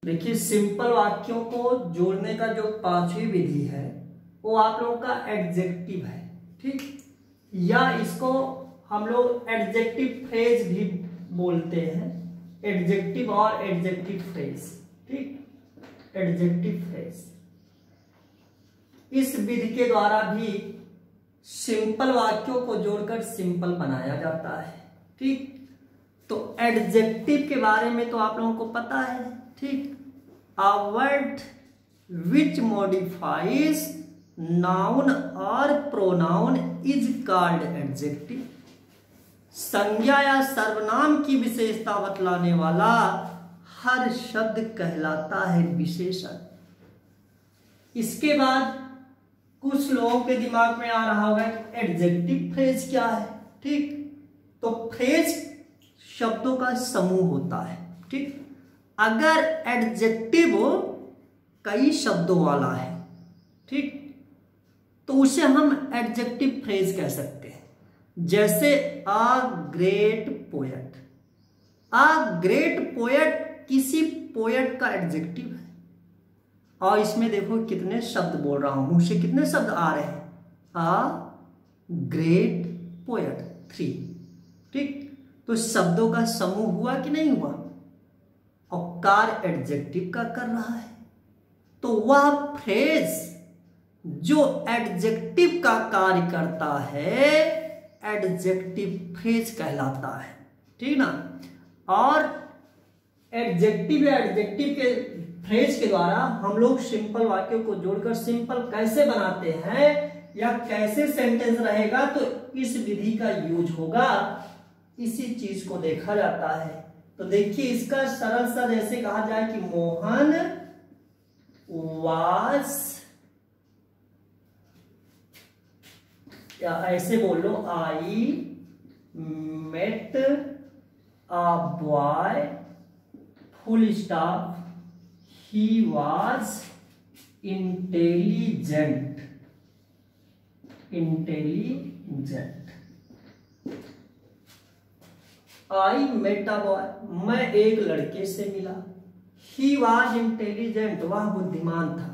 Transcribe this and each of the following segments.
देखिए सिंपल वाक्यों को जोड़ने का जो पांचवी विधि है वो आप लोगों का एडजेक्टिव है, ठीक, या इसको हम लोग एडजेक्टिव फ्रेज भी बोलते हैं, एडजेक्टिव और एडजेक्टिव फ्रेज, ठीक, एडजेक्टिव फ्रेज। इस विधि के द्वारा भी सिंपल वाक्यों को जोड़कर सिंपल बनाया जाता है, ठीक। तो एडजेक्टिव के बारे में तो आप लोगों को पता है, ठीक, a word which modifies noun और प्रोनाउन इज कॉल्ड एडजेक्टिव। संज्ञा या सर्वनाम की विशेषता बतलाने वाला हर शब्द कहलाता है विशेषण। इसके बाद कुछ लोगों के दिमाग में आ रहा होगा एडजेक्टिव फ्रेज क्या है, ठीक। तो फ्रेज शब्दों का समूह होता है, ठीक। अगर एडजेक्टिव कई शब्दों वाला है, ठीक, तो उसे हम एडजेक्टिव फ्रेज कह सकते हैं। जैसे a great poet, a great poet किसी पोएट का एडजेक्टिव है। और इसमें देखो कितने शब्द बोल रहा हूं, मुंह से कितने शब्द आ रहे हैं, अ ग्रेट पोएट 3, ठीक। तो शब्दों का समूह हुआ कि नहीं हुआ, और कार्य एडजेक्टिव का कर रहा है। तो वह फ्रेज जो एडजेक्टिव का कार्य करता है एडजेक्टिव फ्रेज कहलाता है, ठीक ना। और एडजेक्टिव या एडजेक्टिव के फ्रेज के द्वारा हम लोग सिंपल वाक्यों को जोड़कर सिंपल कैसे बनाते हैं या कैसे सेंटेंस रहेगा, तो इस विधि का यूज होगा, इसी चीज को देखा जाता है। तो देखिए इसका सरल सा जैसे कहा जाए कि मोहन वाज, या ऐसे बोल लो I met a boy full stop he was intelligent, intelligent. I met a boy, मैं एक लड़के से मिला, ही वाज इंटेलिजेंट, वह बुद्धिमान था।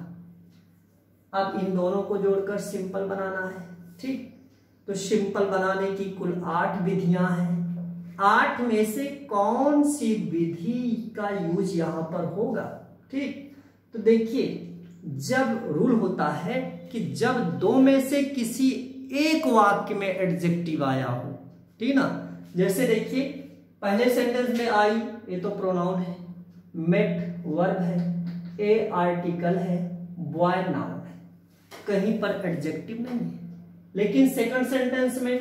अब इन दोनों को जोड़कर सिंपल बनाना है, ठीक। तो सिंपल बनाने की कुल 8 विधियां हैं। 8 में से कौन सी विधि का यूज यहां पर होगा, ठीक। तो देखिए जब रूल होता है कि जब 2 में से किसी एक वाक्य में एडजेक्टिव आया हो, ठीक ना। जैसे देखिए पहले सेंटेंस में आई, ये तो प्रोनाउन है, मेट वर्ब है, ए आर्टिकल है, बॉय नाउन है, कहीं पर एडजेक्टिव नहीं है। लेकिन सेकंड सेंटेंस में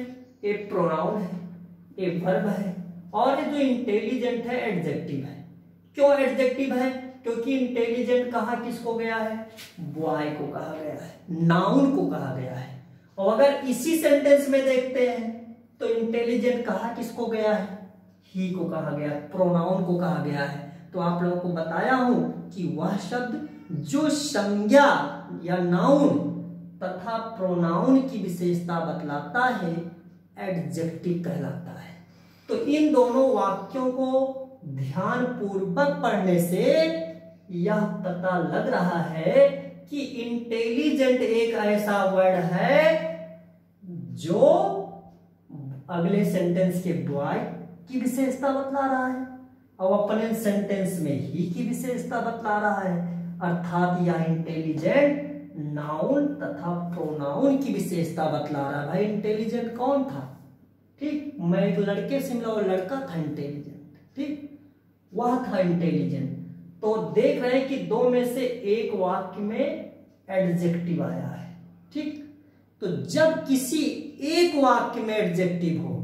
ए प्रोनाउन है, ए वर्ब है, और ये जो इंटेलिजेंट है एडजेक्टिव है। क्यों एडजेक्टिव है, क्योंकि इंटेलिजेंट कहा किसको गया है, बॉय को कहा गया है, नाउन को कहा गया है। और अगर इसी सेंटेंस में देखते हैं तो इंटेलिजेंट कहा किसको गया है, ही को कहा गया, प्रोनाउन को कहा गया है। तो आप लोगों को बताया हूं कि वह शब्द जो संज्ञा या नाउन तथा प्रोनाउन की विशेषता बतलाता है एडजेक्टिव कहलाता है। तो इन दोनों वाक्यों को ध्यान पूर्वक पढ़ने से यह पता लग रहा है कि इंटेलिजेंट एक ऐसा वर्ड है जो अगले सेंटेंस के बॉय की विशेषता बतला रहा है और अपने सेंटेंस में ही की विशेषता बतला रहा है। अर्थात यह इंटेलिजेंट नाउन तथा प्रोनाउन की विशेषता बतला रहा है। भाई इंटेलिजेंट कौन था, ठीक, मैं एक लड़के से मिला और लड़का था इंटेलिजेंट, ठीक, वह था इंटेलिजेंट। तो देख रहे हैं कि 2 में से एक वाक्य में एडजेक्टिव आया है, ठीक। तो जब किसी एक वाक्य में एडजेक्टिव हो,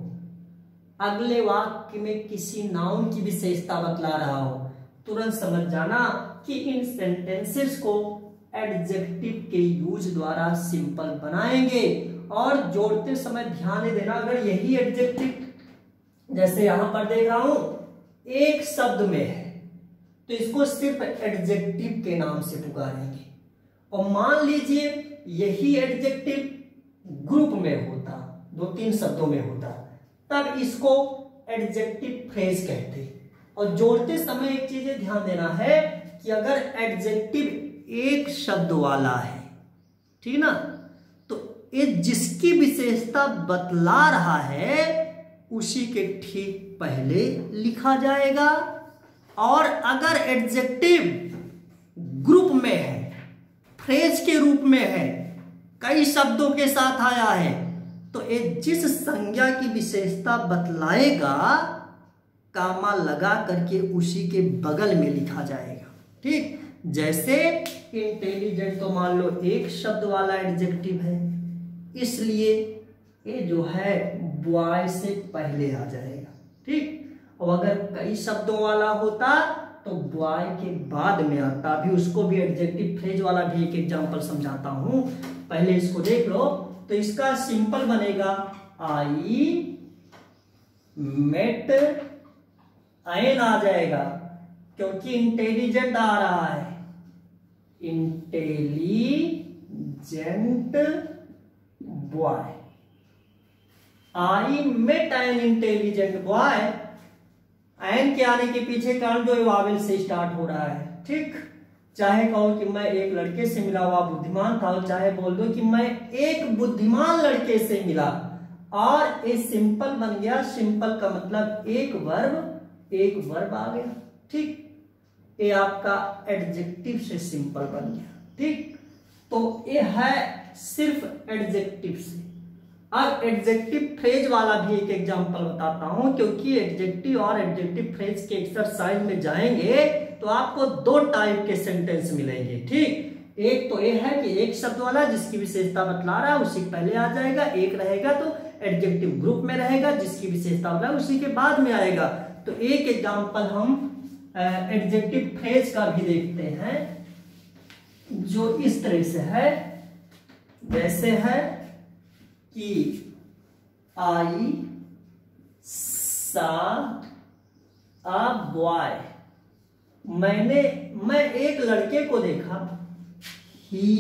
अगले वाक्य में किसी नाउन की विशेषता बतला रहा हो, तुरंत समझ जाना कि इन सेंटेंसेस को एडजेक्टिव के यूज द्वारा सिंपल बनाएंगे। और जोड़ते समय ध्यान देना, अगर यही एडजेक्टिव जैसे यहां पर देख रहा हूं एक शब्द में है तो इसको सिर्फ एडजेक्टिव के नाम से पुकारेंगे। और मान लीजिए यही एडजेक्टिव ग्रुप में होता, 2-3 शब्दों में होता, तब इसको एडजेक्टिव फ्रेज कहते। और जोड़ते समय एक चीज ध्यान देना है कि अगर एडजेक्टिव एक शब्द वाला है, ठीक ना, तो ये जिसकी विशेषता बतला रहा है उसी के ठीक पहले लिखा जाएगा। और अगर एडजेक्टिव ग्रुप में है, फ्रेज के रूप में है, कई शब्दों के साथ आया है, तो ये जिस संज्ञा की विशेषता बतलाएगा कामा लगा करके उसी के बगल में लिखा जाएगा। ठीक, जैसे इंटेलिजेंट तो मान लो एक शब्द वाला एडजेक्टिव है, इसलिए ये जो है बॉय से पहले आ जाएगा। ठीक, और अगर कई शब्दों वाला होता तो बॉय के बाद में आता। अभी उसको भी एडजेक्टिव फ्रेज वाला भी एक एग्जांपल समझाता हूं, पहले इसको देख लो। तो इसका सिंपल बनेगा आई मेट, एन आ जाएगा क्योंकि इंटेलिजेंट आ रहा है, intelligent boy. I met an intelligent boy, an के आने के पीछे कारण जो वावेल से स्टार्ट हो रहा है। ठीक, चाहे कहो कि मैं एक लड़के से मिला हुआ बुद्धिमान था, और चाहे बोल दो कि मैं एक बुद्धिमान लड़के से मिला, और ये सिंपल बन गया। सिंपल का मतलब एक वर्ब आ गया। ठीक, ये आपका एडजेक्टिव से सिंपल बन गया। ठीक, तो ये है सिर्फ एडजेक्टिव से। अब एडजेक्टिव फ्रेज वाला भी एक एग्जांपल बताता हूं, क्योंकि एडजेक्टिव और एडजेक्टिव फ्रेज के एक्सरसाइज में जाएंगे तो आपको दो टाइप के सेंटेंस मिलेंगे। ठीक, एक तो ये है कि एक शब्द वाला जिसकी विशेषता बतला रहा है उसी के पहले आ जाएगा, एक रहेगा तो एडजेक्टिव ग्रुप में रहेगा, जिसकी विशेषता बतला उसी के बाद में आएगा। तो एक एग्जांपल हम एडजेक्टिव फ्रेज का भी देखते हैं, जो इस तरह से है, जैसे है कि आई सा अ बॉय, मैं एक लड़के को देखा, he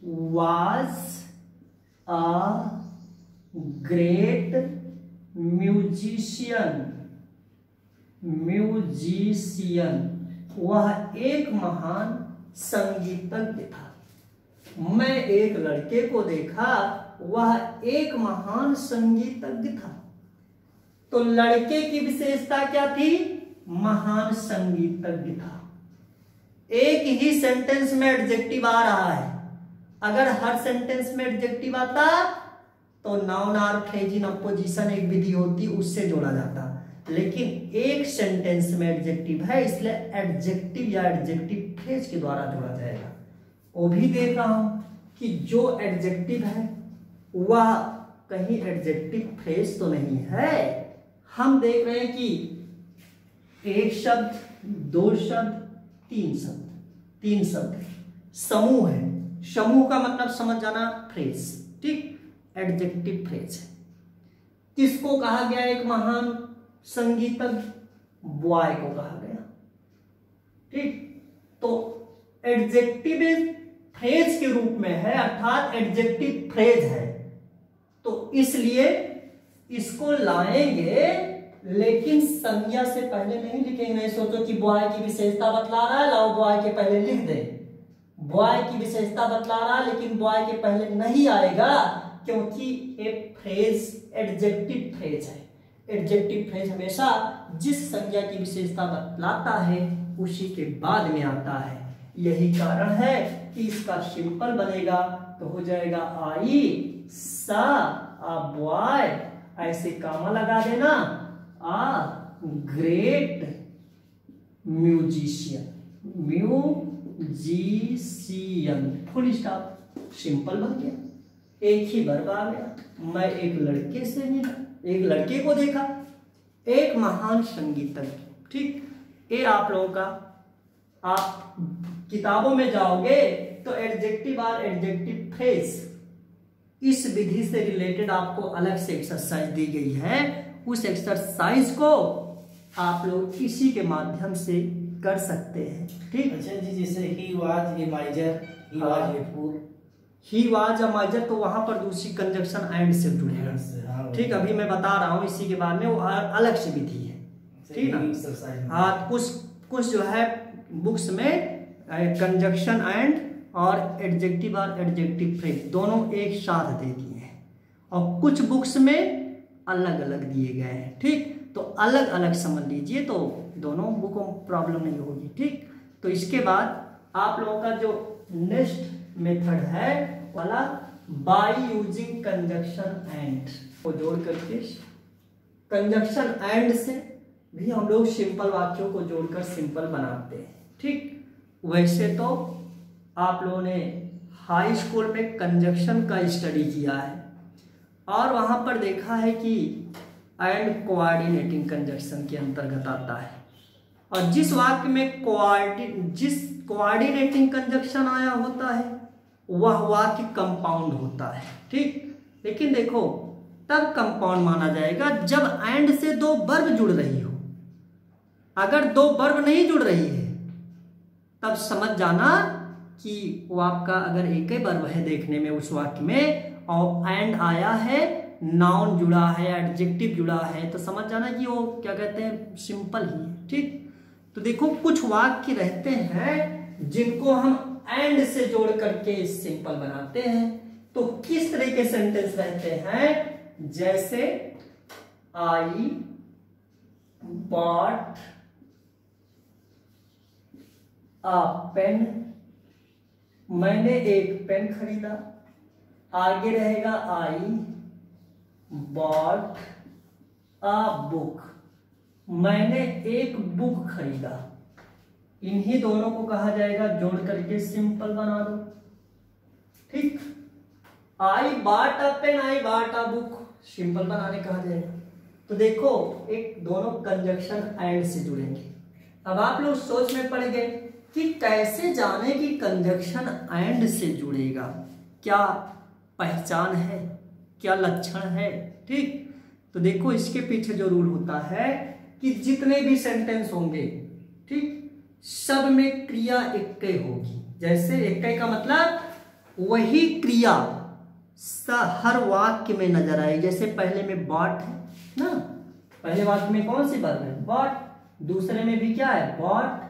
was a great musician, वह एक महान संगीतज्ञ था। मैं एक लड़के को देखा, वह एक महान संगीतज्ञ था। तो लड़के की विशेषता क्या थी? महान संगीतज्ञ था। एक ही सेंटेंस में एडजेक्टिव आ रहा है। अगर हर सेंटेंस में एडजेक्टिव आता तो noun or phrase in apposition एक विधि होती, उससे जोड़ा जाता। लेकिन एक सेंटेंस में एडजेक्टिव है, इसलिए एडजेक्टिव या एडजेक्टिव फ्रेज के द्वारा जोड़ा जाएगा। वो भी देख रहा हूं कि जो एडजेक्टिव है वह कहीं एडजेक्टिव फ्रेज तो नहीं है। हम देख रहे हैं कि एक शब्द, दो शब्द, तीन शब्द समूह है। समूह का मतलब समझ जाना, फ्रेज। ठीक, एडजेक्टिव फ्रेज है। किसको कहा गया एक महान संगीतज्ञ? बॉय को कहा गया। ठीक, तो एडजेक्टिव फ्रेज के रूप में है, अर्थात एडजेक्टिव फ्रेज है, तो इसलिए इसको लाएंगे, लेकिन संज्ञा से पहले नहीं लिखेंगे। नहीं सोचो कि बॉय की विशेषता बतला रहा है, लाओ बॉय के पहले लिख दे। बॉय की विशेषता बतला रहा है लेकिन बॉय के पहले नहीं आएगा, क्योंकि एक फ्रेज एडजेक्टिव फ्रेज है। एडजेक्टिव फ्रेज हमेशा जिस संज्ञा की विशेषता बतलाता है उसी के बाद में आता है। यही कारण है कि इसका सिंपल बनेगा तो हो जाएगा आई सा अ बॉय, ऐसे कामा लगा देना, a great musician, full stop, simple बन गया। एक ही वर्ब आ गया। मैं एक लड़के से मिला, एक लड़के को देखा, एक महान संगीतज्ञ। ठीक, ये आप लोगों का, आप किताबों में जाओगे तो एडजेक्टिव और एडजेक्टिव फ्रेज इस विधि से रिलेटेड आपको अलग से एक्सरसाइज दी गई है। उस एक्सरसाइज को आप लोग इसी के माध्यम से कर सकते हैं। ठीक, अच्छा जी, जैसे he was a miser, he was a fool, he was a miser, तो वहां पर दूसरी कंजक्शन एंड से जुड़ेगा। ठीक, अभी मैं बता रहा हूं, इसी के बाद में वो अलग से विधि है। ठीक ना? हाँ, कुछ जो है बुक्स में कंजक्शन एंड और एडजेक्टिव और एडजेक्टिव फ्रेज दोनों एक साथ दे दिए हैं, और कुछ बुक्स में अलग अलग दिए गए हैं। ठीक, तो अलग अलग समझ लीजिए, तो दोनों बुकों में प्रॉब्लम नहीं होगी। ठीक, तो इसके बाद आप लोगों का जो नेक्स्ट मेथड है वाला बाय यूजिंग कंजक्शन एंड को जोड़ करके, कंजक्शन एंड से भी हम लोग सिंपल वाक्यों को जोड़कर सिंपल बनाते हैं। ठीक, वैसे तो आप लोगों ने हाई स्कूल में कंजक्शन का स्टडी किया है और वहां पर देखा है कि एंड कोऑर्डिनेटिंग कंजक्शन के अंतर्गत आता है, और जिस वाक्य में कोऑर्डिनेटिंग कंजक्शन आया होता है वह वाक्य कंपाउंड होता है। ठीक, लेकिन देखो तब कंपाउंड माना जाएगा जब एंड से दो वर्ब जुड़ रही हो। अगर दो वर्ब नहीं जुड़ रही है तब समझ जाना कि वो आपका अगर एक ही वर्ब है देखने में उस वाक्य में और एंड आया है, नाउन जुड़ा है, एडजेक्टिव जुड़ा है, तो समझ जाना कि वो क्या कहते हैं सिंपल ही है। ठीक, तो देखो कुछ वाक्य रहते हैं जिनको हम एंड से जोड़ करके सिंपल बनाते हैं। तो किस तरह के सेंटेंस रहते हैं, जैसे आई बॉट अ पेन, मैंने एक पेन खरीदा। आगे रहेगा आई बॉट अ बुक, मैंने एक बुक खरीदा। इन्हीं दोनों को कहा जाएगा जोड़ करके सिंपल बना दो। ठीक, I bought a pen, I bought a book, simple बनाने कहा जाएगा। तो देखो एक दोनों कंजक्शन एंड से जुड़ेंगे। अब आप लोग सोच में पड़ गए कि कैसे जाने कि कंजक्शन एंड से जुड़ेगा, क्या पहचान है, क्या लक्षण है। ठीक, तो देखो इसके पीछे जो रूल होता है कि जितने भी सेंटेंस होंगे, ठीक, सब में क्रिया एक होगी। जैसे एक का मतलब वही क्रिया हर वाक्य में नजर आएगी। जैसे पहले में बॉट है ना, पहले वाक्य में कौन सी वर्ब है, बॉट, दूसरे में भी क्या है, बॉट,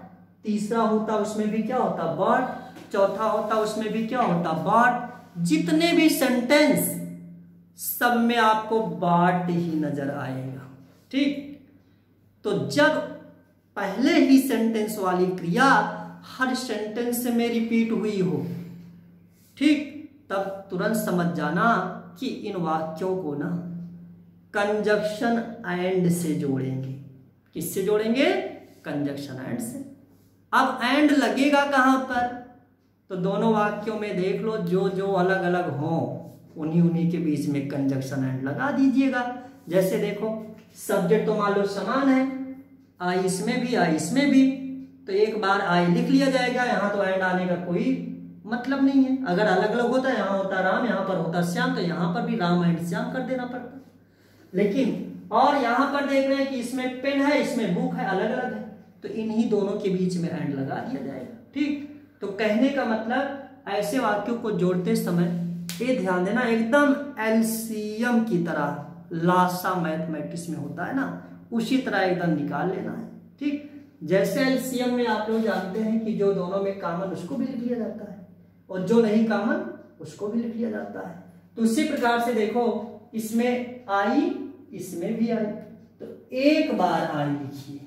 तीसरा होता उसमें भी क्या होता, बॉट, चौथा होता उसमें भी क्या होता, बॉट। जितने भी सेंटेंस सब में आपको बॉट ही नजर आएगा। ठीक, तो जब पहले ही सेंटेंस वाली क्रिया हर सेंटेंस में रिपीट हुई हो, ठीक, तब तुरंत समझ जाना कि इन वाक्यों को ना कंजक्शन एंड से जोड़ेंगे। किससे जोड़ेंगे, कंजक्शन एंड से। अब एंड लगेगा कहां पर, तो दोनों वाक्यों में देख लो जो जो अलग अलग हो उन्हीं उन्हीं के बीच में कंजक्शन एंड लगा दीजिएगा। जैसे देखो सब्जेक्ट तो मान लो समान है, आई इसमें भी आई इसमें भी, तो एक बार आई लिख लिया जाएगा। यहाँ तो एंड आने का कोई मतलब नहीं है। अगर अलग अलग होता, यहाँ होता राम, यहाँ पर होता श्याम, तो यहाँ पर भी राम एंड श्याम कर देना पड़ता। लेकिन और यहाँ पर देख रहे हैं कि इसमें पेन है इसमें बुक है, अलग अलग है, तो इन्हीं दोनों के बीच में एंड लगा दिया जाएगा। ठीक, तो कहने का मतलब ऐसे वाक्यों को जोड़ते समय ये ध्यान देना, एकदम एलसीएम की तरह लासा मैथमेटिक्स में होता है ना, उसी तरह एकदम निकाल लेना है। ठीक, जैसे एलसीएम में आप लोग जानते हैं कि जो दोनों में कॉमन उसको भी लिख लिया जाता है और जो नहीं कॉमन उसको भी लिख लिया जाता है। तो उसी प्रकार से देखो इसमें आई इसमें भी आई, तो एक बार आई लिखिए।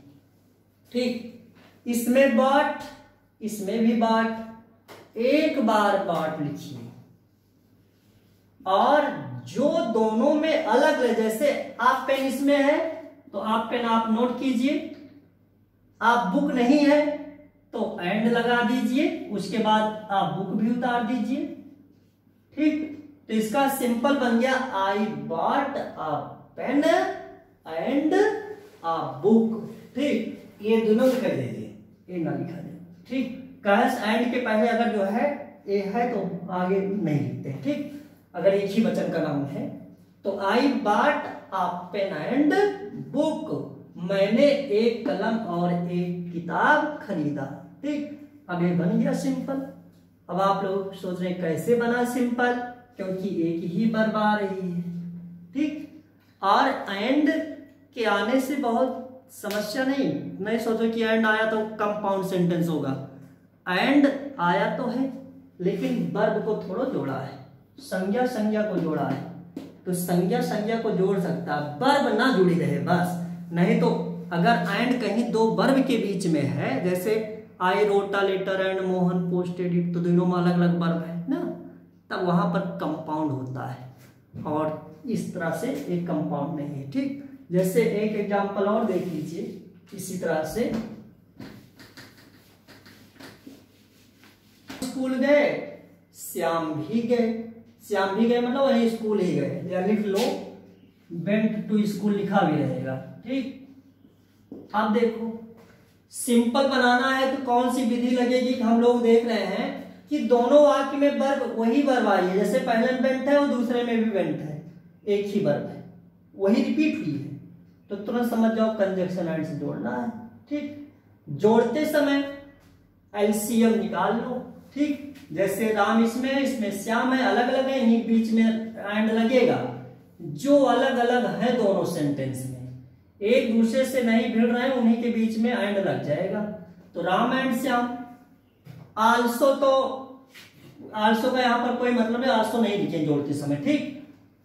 ठीक, इसमें बॉट इसमें भी बॉट, एक बार बॉट लिखिए। और जो दोनों में अलग है, जैसे आप पेन इसमें है तो आप पेन आप नोट कीजिए, आप बुक नहीं है तो एंड लगा दीजिए, उसके बाद आप बुक भी उतार दीजिए। ठीक, तो इसका सिंपल बन गया I bought a pen and a book. ठीक, ये दोनों लिख दीजिए, ये ना लिखा जाए। ठीक, कैश एंड के पहले अगर जो है ए है तो आगे नहीं लिखते। ठीक, अगर एक ही वचन का नाम है तो I bought a pen and book, मैंने एक कलम और एक किताब खरीदा। ठीक, अब ये बन गया सिंपल। अब आप लोग सोच रहे हैं कैसे बना सिंपल, क्योंकि एक ही वर्ब आ रही है। ठीक, और एंड के आने से बहुत समस्या नहीं सोचो कि एंड आया तो कंपाउंड सेंटेंस होगा। एंड आया तो है लेकिन वर्ब को थोड़ा जोड़ा है, संज्ञा को जोड़ा है, तो संज्ञा को जोड़ सकता है, वर्ब ना जुड़ी रहे बस। नहीं तो अगर एंड कहीं दो वर्ब के बीच में है, जैसे I wrote a letter and Mohan posted it, तो दोनों में अलग अलग वर्ब है ना, तब वहां पर कंपाउंड होता है। और इस तरह से एक कंपाउंड नहीं है। ठीक, जैसे एक एग्जांपल और देख लीजिए इसी तरह से, स्कूल गए श्याम भी गए, श्याम भी गए मतलब वही स्कूल ही गए, या लिख लो वेंट टू स्कूल लिखा भी रहेगा। ठीक, अब देखो सिंपल बनाना है तो कौन सी विधि लगेगी, हम लोग देख रहे हैं कि दोनों वाक्य में वर्ब वही वर्ब आई है, जैसे पहले में वेंट है और दूसरे में भी वेंट है, एक ही वर्ब है, वही रिपीट हुई है, तो तुरंत समझ जाओ कंजक्शन एंड से जोड़ना है। ठीक, जोड़ते समय एलसीएम निकाल लो। ठीक, जैसे राम इसमें श्याम है, अलग अलग है, इन्हीं बीच में एंड लगेगा। जो अलग अलग है दोनों सेंटेंस में, एक दूसरे से नहीं भिड़ रहे हैं, उन्हीं के बीच में एंड लग जाएगा। तो राम एंड श्याम। आल्सो, तो आल्सो का यहाँ पर कोई मतलब है, आल्सो नहीं लिखे जोड़ते समय। ठीक,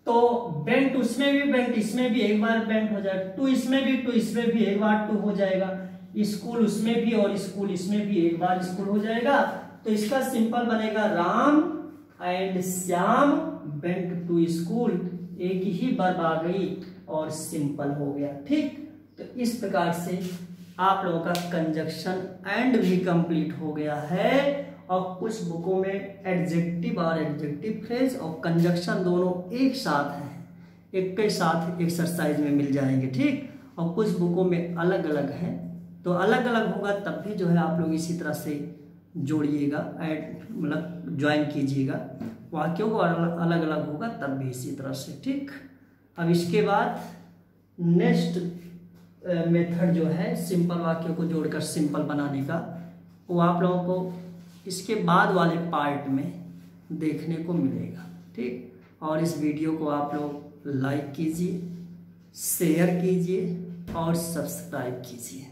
तो बेंट उसमें भी बेंट इसमें भी एक बार बेंट हो जाएगा, टू इसमें भी एक बार टू हो जाएगा, स्कूल उसमें भी और स्कूल इसमें भी एक बार स्कूल हो जाएगा। तो इसका सिंपल बनेगा Ram and Shyam went to school, एक ही वर्ब आ गई और सिंपल हो गया। ठीक, तो इस प्रकार से आप लोगों का कंजक्शन एंड भी कंप्लीट हो गया है। और कुछ बुकों में एडजेक्टिव और एडजेक्टिव फ्रेज और कंजक्शन दोनों एक साथ हैं, एक के साथ एक्सरसाइज में मिल जाएंगे। ठीक, और कुछ बुकों में अलग अलग हैं, तो अलग अलग होगा तब भी जो है आप लोग इसी तरह से जोड़िएगा, ऐड मतलब ज्वाइन कीजिएगा। वाक्यों को अलग अलग होगा तब भी इसी तरह से। ठीक, अब इसके बाद नेक्स्ट मेथड जो है सिंपल वाक्यों को जोड़कर सिंपल बनाने का, वो आप लोगों को इसके बाद वाले पार्ट में देखने को मिलेगा। ठीक, और इस वीडियो को आप लोग लाइक कीजिए, शेयर कीजिए और सब्सक्राइब कीजिए।